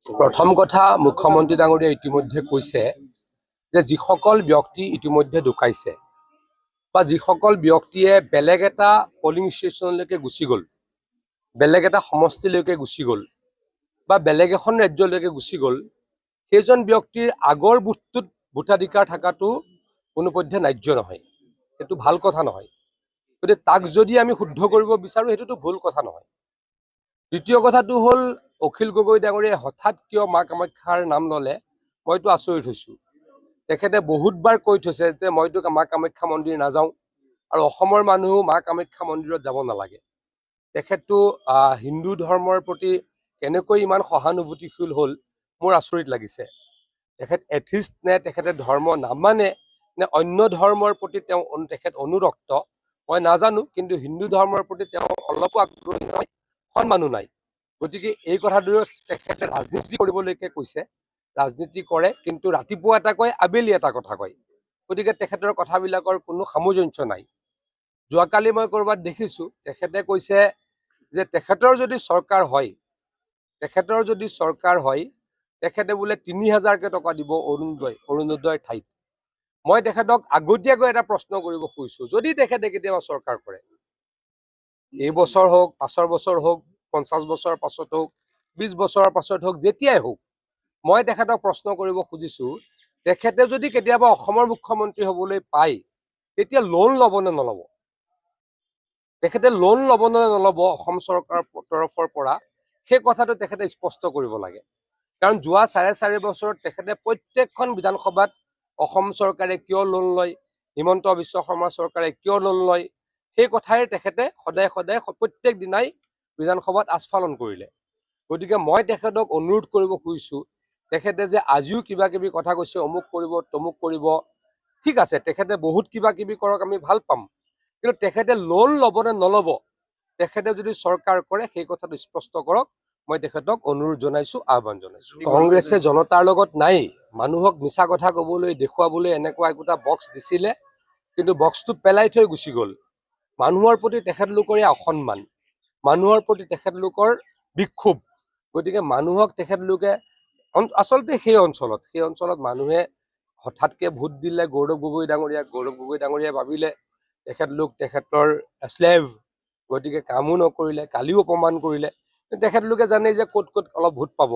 প্ৰথম কথা মুখ্যমন্ত্ৰী ডাঙৰীয়া ইতিমধ্যে কৈছে যে যিসকল ব্যক্তি ইতিমধ্যে ঢুকাইছে বা যিসকল ব্যক্তিয়ে বেলেগ এটা পলিং ষ্টেচনলৈকে গুচি গ'ল, বেলেগ এটা সমষ্টিলৈকে গুচি গ'ল বা বেলেগ এখন ৰাজ্যলৈকে গুচি গ'ল, সেইজন ব্যক্তিৰ আগৰ বুথটোত ভোটাধিকাৰ থকাটো কোনোপধ্যে ন্যায্য নহয়। সেইটো ভাল কথা নহয়। গতিকে তাক যদি আমি শুদ্ধ কৰিব বিচাৰোঁ সেইটোতো ভুল কথা নহয়। দ্বিতীয় কথাটো হ'ল অখিল গগৈ ডাঙৰীয়াই হঠাৎ কিয় মা কামাখ্যাৰ নাম ল'লে মইতো আচৰিত হৈছোঁ। তেখেতে বহুতবাৰ কৈ থৈছে যে মইতো মা কামাখ্যা মন্দিৰ নাযাওঁ আৰু অসমৰ মানুহো মা কামাখ্যা মন্দিৰত যাব নালাগে। তেখেতটো হিন্দু ধৰ্মৰ প্ৰতি কেনেকৈ ইমান সহানুভূতিশীল হ'ল মোৰ আচৰিত লাগিছে। তেখেত এথিষ্ট নে তেখেতে ধৰ্ম নামানে নে অন্য ধৰ্মৰ প্ৰতি তেখেত অনুৰক্ত মই নাজানো, কিন্তু হিন্দু ধৰ্মৰ প্ৰতি তেওঁ অলপো আগ্ৰহী নহয়, সন্মানো নাই। গতিকে এই কথাটোৰে তেখেতে ৰাজনীতি কৰিবলৈকে কৈছে। ৰাজনীতি কৰে, কিন্তু ৰাতিপুৱা এটা কয়, আবেলি এটা কথা কয়। গতিকে তেখেতৰ কথাবিলাকৰ কোনো সামঞ্জস্য নাই। যোৱাকালি মই ক'ৰবাত দেখিছোঁ তেখেতে কৈছে যে তেখেতৰ যদি চৰকাৰ হয় তেখেতে বোলে ৩,০০০কে টকা দিব অৰুণোদয়ৰ ঠাইত। মই তেখেতক আগতীয়াকৈ এটা প্ৰশ্ন কৰিব খুজিছোঁ, যদি তেখেতে কেতিয়াবা চৰকাৰ কৰে, এই বছৰ হওক, ৫ বছৰ হওক, ৫০ বছৰৰ পাছত হওক, ২০ বছৰৰ পাছত হওক, যেতিয়াই হওক, মই তেখেতক প্ৰশ্ন কৰিব খুজিছোঁ, তেখেতে যদি কেতিয়াবা অসমৰ মুখ্যমন্ত্ৰী হ'বলৈ পায় তেতিয়া লোন ল'ব নে নল'ব? তেখেতে লোন ল'ব নে নল'ব অসম চৰকাৰৰ তৰফৰ পৰা, সেই কথাটো তেখেতে স্পষ্ট কৰিব লাগে। কাৰণ যোৱা ৪.৫ বছৰত তেখেতে প্ৰত্যেকখন বিধানসভাত অসম চৰকাৰে কিয় লোন লয়, হিমন্ত বিশ্ব শৰ্মা চৰকাৰে কিয় লোন লয়, সেই কথাই তেখেতে সদায় প্ৰত্যেক দিনাই বিধানসভাত আস্ফালন কৰিলে। গতিকে মই তেখেতক অনুৰোধ কৰিব খুজিছোঁ, তেখেতে যে আজিও কিবা কিবি কথা কৈছে, অমুক কৰিব তমুক কৰিব, ঠিক আছে, তেখেতে বহুত কিবা কিবি কৰক, আমি ভাল পাম, কিন্তু তেখেতে লোন ল'ব নে নল'ব, তেখেতে যদি চৰকাৰ কৰে সেই কথাটো স্পষ্ট কৰক। মই তেখেতক অনুৰোধ জনাইছোঁ, আহ্বান জনাইছোঁ। কংগ্ৰেছে জনতাৰ লগত নাই, মানুহক মিছা কথা ক'বলৈ, দেখুৱাবলৈ এনেকুৱা একোটা বক্স দিছিলে, কিন্তু বক্সটো পেলাই থৈ গুচি গ'ল। মানুহৰ প্ৰতি তেখেতলোকৰে অসন্মান, মানুহৰ প্ৰতি তেখেতলোকৰ বিক্ষোভ। গতিকে মানুহক তেখেতলোকে আচলতে সেই অঞ্চলত মানুহে হঠাৎকৈ ভোট দিলে গৌৰৱ গগৈ ডাঙৰীয়াই ভাবিলে তেখেতৰ শ্লেভ, গতিকে কামো নকৰিলে, কালিও অপমান কৰিলে। তেখেতলোকে জানে যে ক'ত অলপ ভোট পাব,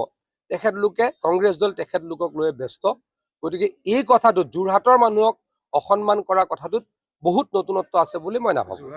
তেখেতলোকে কংগ্ৰেছ দল তেখেতলোকক লৈ ব্যস্ত। গতিকে এই কথাটোত যোৰহাটৰ মানুহক অসন্মান কৰা কথাটোত বহুত নতুনত্ব আছে বুলি মই নাভাবোঁ।